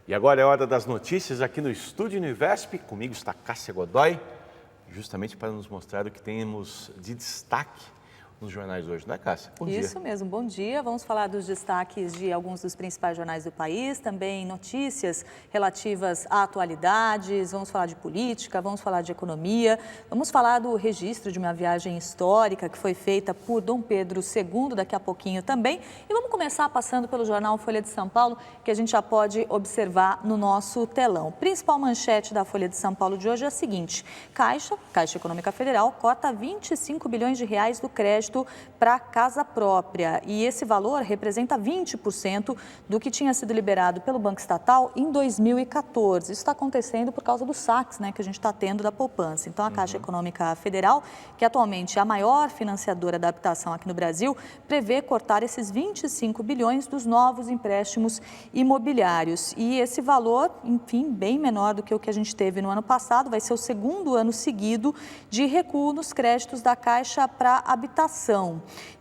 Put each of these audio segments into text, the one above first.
E agora é hora das notícias aqui no Estúdio Univesp. Comigo está Cássia Godoy, justamente para nos mostrar o que temos de destaque nos jornais hoje, não é, Cássia? Bom dia. Isso mesmo, bom dia. Vamos falar dos destaques de alguns dos principais jornais do país, também notícias relativas a atualidades, vamos falar de política, vamos falar de economia, vamos falar do registro de uma viagem histórica que foi feita por Dom Pedro II daqui a pouquinho também. E vamos começar passando pelo jornal Folha de São Paulo, que a gente já pode observar no nosso telão. Principal manchete da Folha de São Paulo de hoje é a seguinte: Caixa Econômica Federal corta 25 bilhões de reais do crédito para casa própria, e esse valor representa 20% do que tinha sido liberado pelo Banco Estatal em 2014. Isso está acontecendo por causa dos saques, né, que a gente está tendo da poupança. Então, a Caixa Econômica Federal, que atualmente é a maior financiadora da habitação aqui no Brasil, prevê cortar esses 25 bilhões dos novos empréstimos imobiliários. E esse valor, enfim, bem menor do que o que a gente teve no ano passado, vai ser o segundo ano seguido de recuo nos créditos da Caixa para habitação.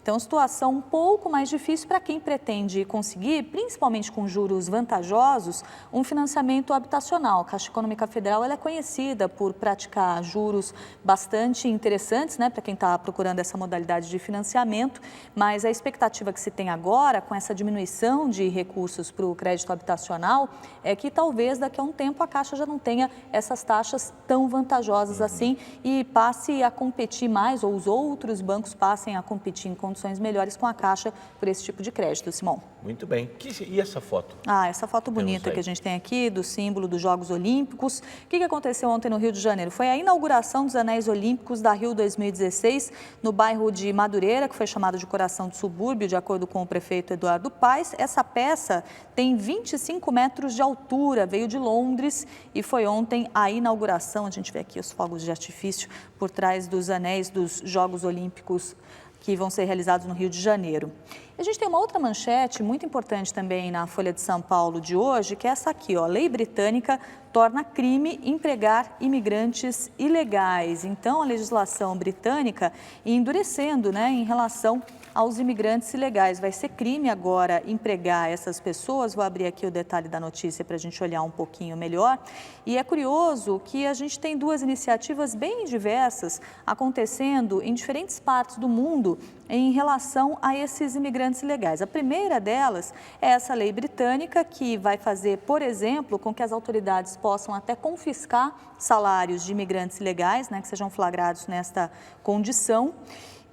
Então, situação um pouco mais difícil para quem pretende conseguir, principalmente com juros vantajosos, um financiamento habitacional. A Caixa Econômica Federal ela é conhecida por praticar juros bastante interessantes, né, para quem está procurando essa modalidade de financiamento, mas a expectativa que se tem agora, com essa diminuição de recursos para o crédito habitacional, é que talvez daqui a um tempo a Caixa já não tenha essas taxas tão vantajosas assim e passe a competir mais, ou os outros bancos passem a competir em condições melhores com a Caixa por esse tipo de crédito, Simão. Muito bem. E essa foto? Essa foto bonita que a gente tem aqui, do símbolo dos Jogos Olímpicos. O que aconteceu ontem no Rio de Janeiro? Foi a inauguração dos Anéis Olímpicos da Rio 2016, no bairro de Madureira, que foi chamado de coração do subúrbio, de acordo com o prefeito Eduardo Paes. Essa peça tem 25 metros de altura, veio de Londres e foi ontem a inauguração. A gente vê aqui os fogos de artifício por trás dos anéis dos Jogos Olímpicos que vão ser realizados no Rio de Janeiro. A gente tem uma outra manchete muito importante também na Folha de São Paulo de hoje, que é essa aqui, ó: Lei britânica torna crime empregar imigrantes ilegais. Então, a legislação britânica endurecendo, né, em relação aos imigrantes ilegais. Vai ser crime agora empregar essas pessoas. Vou abrir aqui o detalhe da notícia para a gente olhar um pouquinho melhor. E é curioso que a gente tem duas iniciativas bem diversas acontecendo em diferentes partes do mundo em relação a esses imigrantes ilegais. A primeira delas é essa lei britânica que vai fazer, por exemplo, com que as autoridades possam até confiscar salários de imigrantes ilegais, né, que sejam flagrados nesta condição.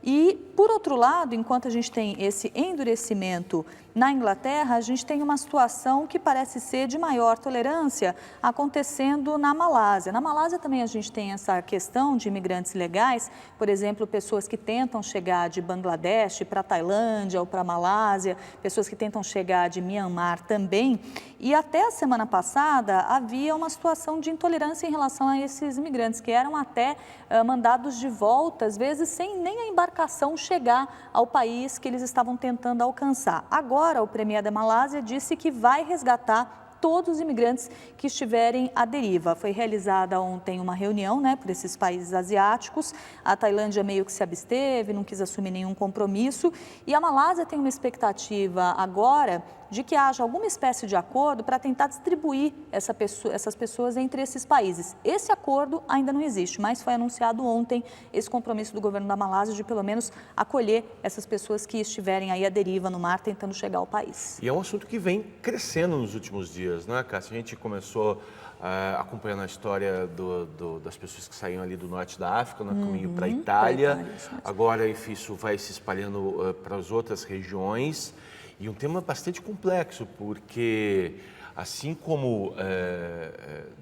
E, por outro lado, enquanto a gente tem esse endurecimento na Inglaterra, a gente tem uma situação que parece ser de maior tolerância acontecendo na Malásia. Na Malásia também a gente tem essa questão de imigrantes ilegais, por exemplo, pessoas que tentam chegar de Bangladesh para a Tailândia ou para a Malásia, pessoas que tentam chegar de Myanmar também. E até a semana passada havia uma situação de intolerância em relação a esses imigrantes, que eram até mandados de volta, às vezes sem nem a embarcação chegar ao país que eles estavam tentando alcançar. Agora, o premier da Malásia disse que vai resgatar todos os imigrantes que estiverem à deriva. Foi realizada ontem uma reunião, né, por esses países asiáticos. A Tailândia meio que se absteve, não quis assumir nenhum compromisso. E a Malásia tem uma expectativa agora de que haja alguma espécie de acordo para tentar distribuir essas pessoas entre esses países. Esse acordo ainda não existe, mas foi anunciado ontem esse compromisso do governo da Malásia de pelo menos acolher essas pessoas que estiverem aí à deriva no mar tentando chegar ao país. E é um assunto que vem crescendo nos últimos dias, não é, Cássia? A gente começou acompanhando a história das pessoas que saíam ali do norte da África, no caminho para a Itália. Agora, enfim, isso vai se espalhando para as outras regiões. E um tema bastante complexo, porque assim como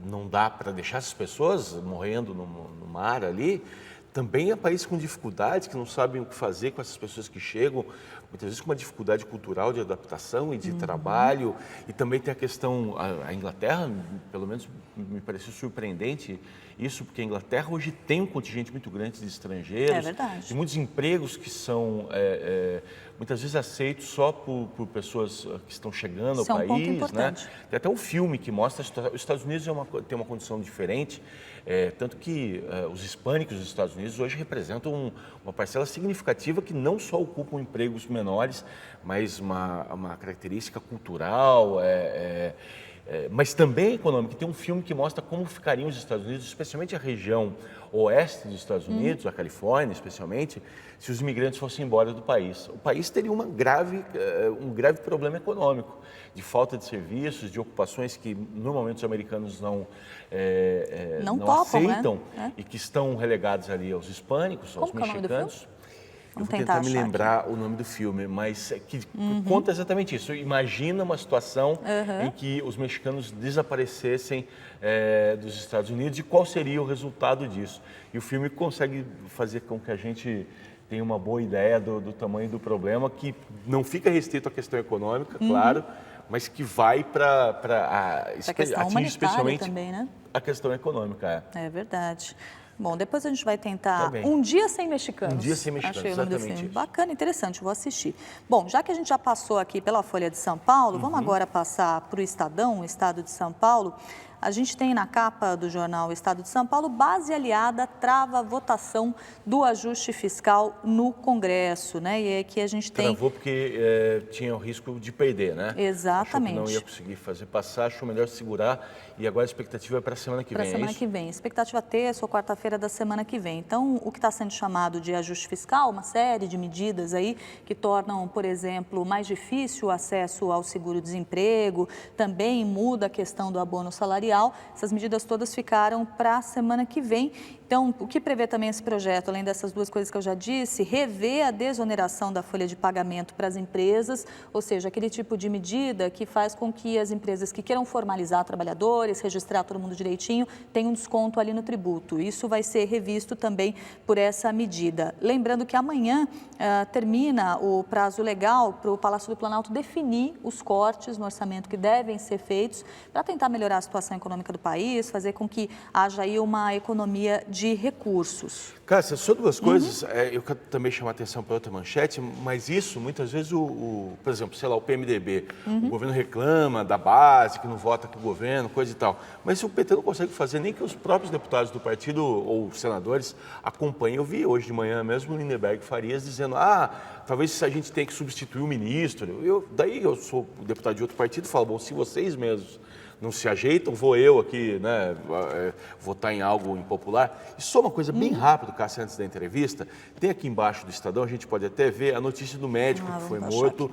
não dá para deixar essas pessoas morrendo no mar ali, também há países com dificuldades, que não sabem o que fazer com essas pessoas que chegam, muitas vezes com uma dificuldade cultural de adaptação e de trabalho. E também tem a questão, a Inglaterra, pelo menos me pareceu surpreendente isso, porque a Inglaterra hoje tem um contingente muito grande de estrangeiros. É verdade. De muitos empregos que são muitas vezes aceitos só por pessoas que estão chegando ao país. É um ponto importante. Tem até um filme que mostra os Estados Unidos tem uma condição diferente, tanto que os hispânicos dos Estados Unidos hoje representam uma parcela significativa que não só ocupam empregos menores, mas uma característica cultural. mas também econômica. Tem um filme que mostra como ficariam os Estados Unidos, especialmente a região oeste dos Estados Unidos, a Califórnia especialmente, se os imigrantes fossem embora do país. O país teria um grave problema econômico, de falta de serviços, de ocupações que normalmente os americanos não topam, aceitam, né? e que estão relegados ali aos hispânicos, aos mexicanos. Eu vou tentar me lembrar o nome do filme, mas que conta exatamente isso. Imagina uma situação em que os mexicanos desaparecessem dos Estados Unidos e qual seria o resultado disso. E o filme consegue fazer com que a gente tenha uma boa ideia do tamanho do problema, que não fica restrito à questão econômica, claro, mas que vai para atingir especialmente também, né? a questão econômica. É verdade. Bom, depois a gente vai tentar Um Dia Sem Mexicanos. Um Dia Sem Mexicanos, achei o nome do exatamente filme. isso. Bacana, interessante, vou assistir. Bom, já que a gente já passou aqui pela Folha de São Paulo, vamos agora passar para o Estadão, o Estado de São Paulo. A gente tem na capa do jornal Estado de São Paulo, base aliada trava a votação do ajuste fiscal no Congresso, né? E aqui a gente tem... Travou porque tinha o risco de perder, né? Exatamente. Achou que não ia conseguir fazer passar, achou melhor segurar, e agora a expectativa é para a semana que vem, Para a semana que vem. Expectativa terça ou quarta-feira da semana que vem. Então, o que está sendo chamado de ajuste fiscal, uma série de medidas aí que tornam, por exemplo, mais difícil o acesso ao seguro-desemprego, também muda a questão do abono salarial. Essas medidas todas ficaram para a semana que vem. Então, o que prevê também esse projeto, além dessas duas coisas que eu já disse, rever a desoneração da folha de pagamento para as empresas, ou seja, aquele tipo de medida que faz com que as empresas que queiram formalizar trabalhadores, registrar todo mundo direitinho, tenham um desconto ali no tributo. Isso vai ser revisto também por essa medida. Lembrando que amanhã termina o prazo legal para o Palácio do Planalto definir os cortes no orçamento que devem ser feitos para tentar melhorar a situação econômica do país, fazer com que haja aí uma economia de recursos. Cássia, só duas coisas. Eu quero também chamar a atenção para outra manchete, mas isso, muitas vezes, por exemplo, sei lá, o PMDB, o governo reclama da base, que não vota com o governo, coisa e tal. Mas o PT não consegue fazer nem que os próprios deputados do partido ou senadores acompanhem. Eu vi hoje de manhã mesmo o Lindenberg Farias dizendo, talvez a gente tenha que substituir o ministro. Daí eu sou deputado de outro partido e falo, bom, se vocês mesmos não se ajeitam, vou eu aqui, né, votar em algo impopular. E só uma coisa bem rápida, Cássia, antes da entrevista, tem aqui embaixo do Estadão, a gente pode até ver a notícia do médico que foi morto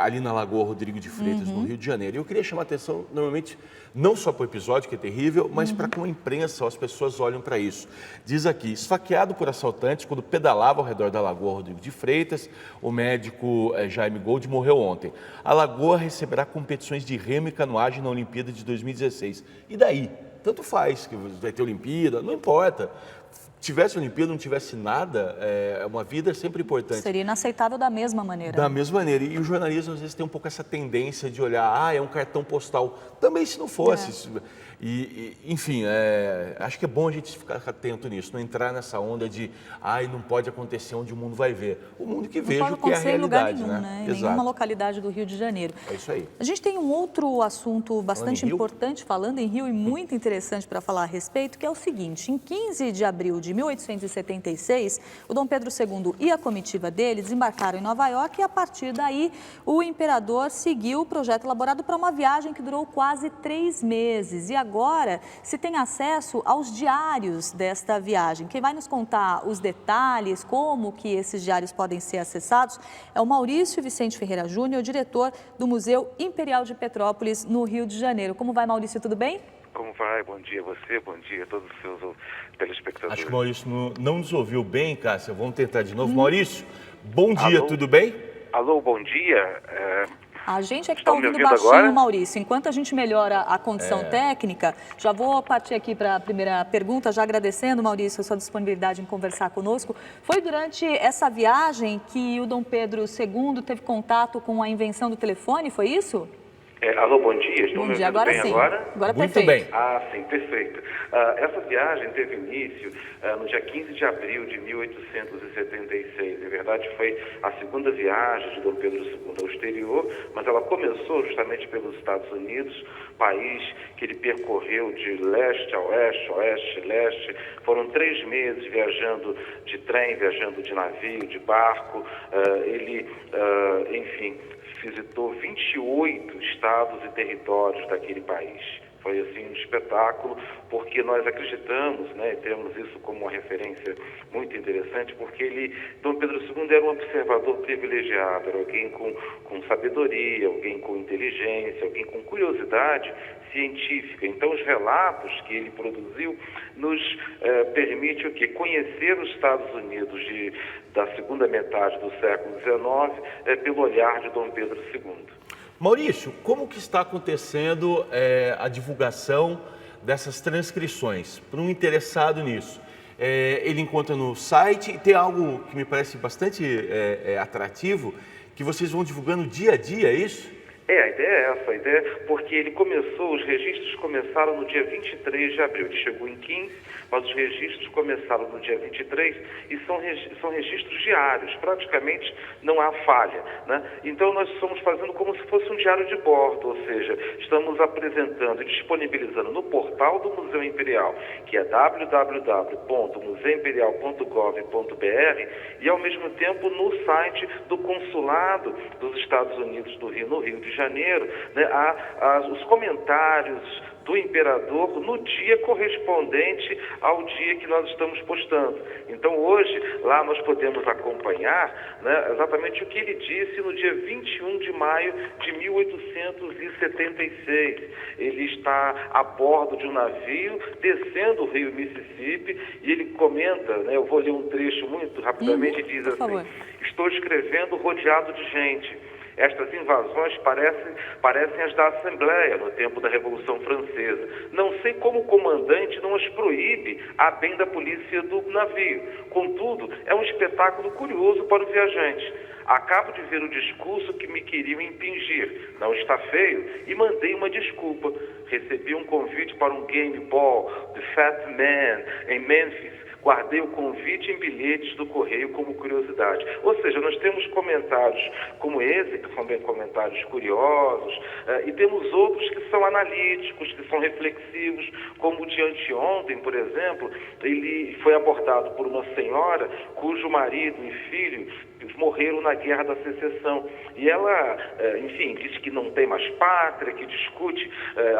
ali na Lagoa Rodrigo de Freitas, no Rio de Janeiro. E eu queria chamar a atenção, normalmente, não só para o episódio, que é terrível, mas para como a imprensa, as pessoas olham para isso. Diz aqui, esfaqueado por assaltantes quando pedalava ao redor da Lagoa Rodrigo de Freitas, o médico Jaime Gold morreu ontem. A Lagoa receberá competições de remo e canoagem na Olimpíada de 2016. E daí? Tanto faz, que vai ter Olimpíada, não importa. Tivesse Olimpíada, não tivesse nada, uma vida é sempre importante. Seria inaceitável da mesma maneira. Da mesma maneira. E o jornalismo, às vezes, tem um pouco essa tendência de olhar, é um cartão postal. Também se não fosse. Enfim, acho que é bom a gente ficar atento nisso, não entrar nessa onda de, não pode acontecer onde o mundo vai ver. O mundo que veja o que é a realidade, né? Em nenhuma localidade do Rio de Janeiro. É isso aí. A gente tem um outro assunto bastante importante, falando em Rio, e muito interessante para falar a respeito, que é o seguinte, em 15 de abril de 1876, o Dom Pedro II e a comitiva dele desembarcaram em Nova York e, a partir daí, o imperador seguiu o projeto elaborado para uma viagem que durou quase 3 meses. E agora se tem acesso aos diários desta viagem. Quem vai nos contar os detalhes, como que esses diários podem ser acessados, é o Maurício Vicente Ferreira Júnior, diretor do Museu Imperial de Petrópolis, no Rio de Janeiro. Como vai, Maurício? Tudo bem? Como vai? Bom dia a você, bom dia a todos os seus telespectadores. Acho que o Maurício não nos ouviu bem, Cássia. Vamos tentar de novo. Maurício, bom dia, tudo bem? Alô, bom dia. A gente é que está ouvindo baixinho, agora? Maurício. Enquanto a gente melhora a condição técnica, já vou partir aqui para a primeira pergunta, já agradecendo, Maurício, a sua disponibilidade em conversar conosco. Foi durante essa viagem que o Dom Pedro II teve contato com a invenção do telefone, foi isso? Alô, bom dia. Estão bom me dia, ouvindo agora bem sim. agora? Agora muito perfeito. bem. Sim, perfeito. Essa viagem teve início no dia 15 de abril de 1876. Na verdade, foi a segunda viagem de Dom Pedro II ao exterior, mas ela começou justamente pelos Estados Unidos, país que ele percorreu de leste a oeste, oeste a leste. Foram 3 meses viajando de trem, viajando de navio, de barco. Enfim, visitou 28 estados e territórios daquele país. Foi assim um espetáculo, porque nós acreditamos, né, temos isso como uma referência muito interessante, porque Dom Pedro II era um observador privilegiado, era alguém com sabedoria, alguém com inteligência, alguém com curiosidade científica. Então, os relatos que ele produziu nos permite o quê? Conhecer os Estados Unidos da segunda metade do século XIX pelo olhar de Dom Pedro II. Maurício, como que está acontecendo a divulgação dessas transcrições? Para um interessado nisso, ele encontra no site e tem algo que me parece bastante atrativo, que vocês vão divulgando dia a dia, é isso? A ideia é essa, a ideia porque os registros começaram no dia 23 de abril, ele chegou em 15, mas os registros começaram no dia 23 e são registros diários, praticamente não há falha, né? Então nós estamos fazendo como se fosse um diário de bordo, ou seja, estamos apresentando e disponibilizando no portal do Museu Imperial, que é www.museuimperial.gov.br, e ao mesmo tempo no site do Consulado dos Estados Unidos no Rio de Janeiro, né, os comentários do imperador no dia correspondente ao dia que nós estamos postando. Então hoje lá nós podemos acompanhar, né, exatamente o que ele disse no dia 21 de maio de 1876. Ele está a bordo de um navio descendo o rio Mississippi e ele comenta, né, eu vou ler um trecho muito rapidamente, diz assim: estou escrevendo rodeado de gente. Estas invasões parecem as da Assembleia no tempo da Revolução Francesa. Não sei como o comandante não as proíbe a bem da polícia do navio. Contudo, é um espetáculo curioso para o viajante. Acabo de ver o discurso que me queriam impingir. Não está feio? E mandei uma desculpa. Recebi um convite para um game ball de Fat Man em Memphis. Guardei o convite em bilhetes do correio como curiosidade. Ou seja, nós temos comentários como esse, que são bem comentários curiosos, e temos outros que são analíticos, que são reflexivos, como o de anteontem, por exemplo, ele foi abordado por uma senhora cujo marido e filho morreram na Guerra da Secessão. E ela, enfim, diz que não tem mais pátria, que discute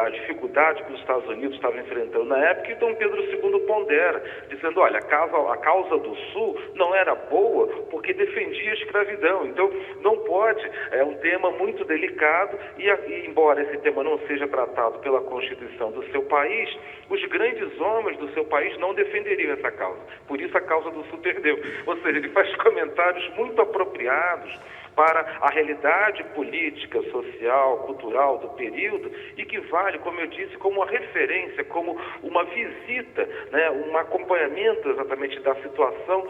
a dificuldade que os Estados Unidos estavam enfrentando na época, e Dom Pedro II pondera, dizendo, olha, a causa do Sul não era boa porque defendia a escravidão. Então, não pode, é um tema muito delicado, e embora esse tema não seja tratado pela Constituição do seu país, os grandes homens do seu país não defenderiam essa causa. Por isso a causa do Sul perdeu. Ou seja, ele faz comentários muito apropriados para a realidade política, social, cultural do período, e que vale, como eu disse, como uma referência, como uma visita, né, um acompanhamento exatamente da situação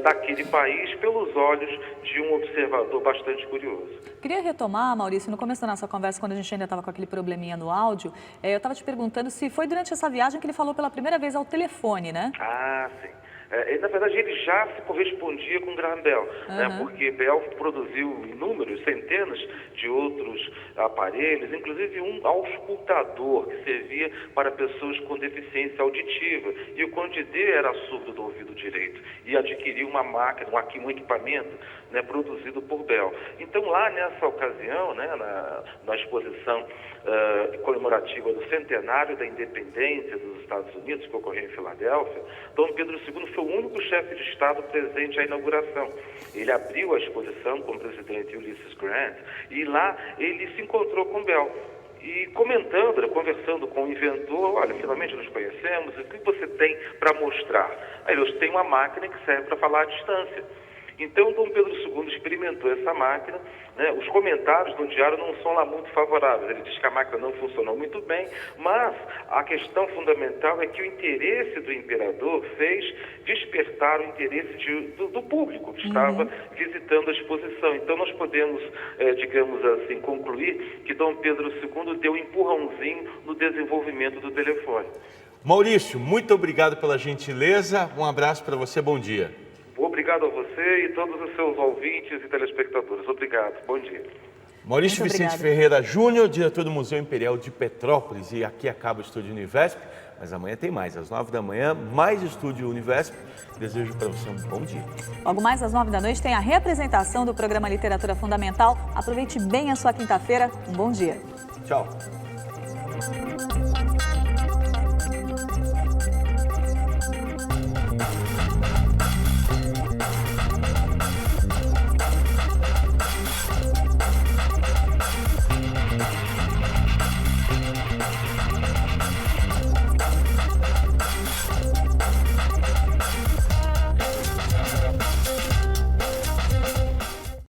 daquele país pelos olhos de um observador bastante curioso. Queria retomar, Maurício, no começo da nossa conversa, quando a gente ainda estava com aquele probleminha no áudio, eu estava te perguntando se foi durante essa viagem que ele falou pela primeira vez ao telefone, né? Ah, sim. Na verdade, ele já se correspondia com Graham Bell, né, porque Bell produziu inúmeros, centenas de outros aparelhos, inclusive um auscultador que servia para pessoas com deficiência auditiva. E o Conde D era surdo do ouvido direito e adquiriu uma máquina, um equipamento, né, produzido por Bell. Então, lá nessa ocasião, né, na exposição comemorativa do centenário da independência dos Estados Unidos, que ocorreu em Filadélfia, Dom Pedro II foi o único chefe de Estado presente à inauguração. Ele abriu a exposição com o presidente Ulysses Grant e lá ele se encontrou com Bell. E comentando, conversando com o inventor, olha, finalmente nos conhecemos, o que você tem para mostrar? Aí eu tenho uma máquina que serve para falar à distância. Então, Dom Pedro II experimentou essa máquina, né? Os comentários no diário não são lá muito favoráveis. Ele diz que a máquina não funcionou muito bem, mas a questão fundamental é que o interesse do imperador fez despertar o interesse do público que estava visitando a exposição. Então, nós podemos, digamos assim, concluir que Dom Pedro II deu um empurrãozinho no desenvolvimento do telefone. Maurício, muito obrigado pela gentileza. Um abraço para você, bom dia. Obrigado a você e todos os seus ouvintes e telespectadores. Obrigado. Bom dia. Maurício Vicente Ferreira Júnior, diretor do Museu Imperial de Petrópolis. E aqui acaba o Estúdio Univesp. mas amanhã tem mais. Às 9 da manhã, mais Estúdio Univesp. Desejo para você um bom dia. Logo mais às 9 da noite tem a reapresentação do programa Literatura Fundamental. Aproveite bem a sua quinta-feira. Um bom dia. Tchau.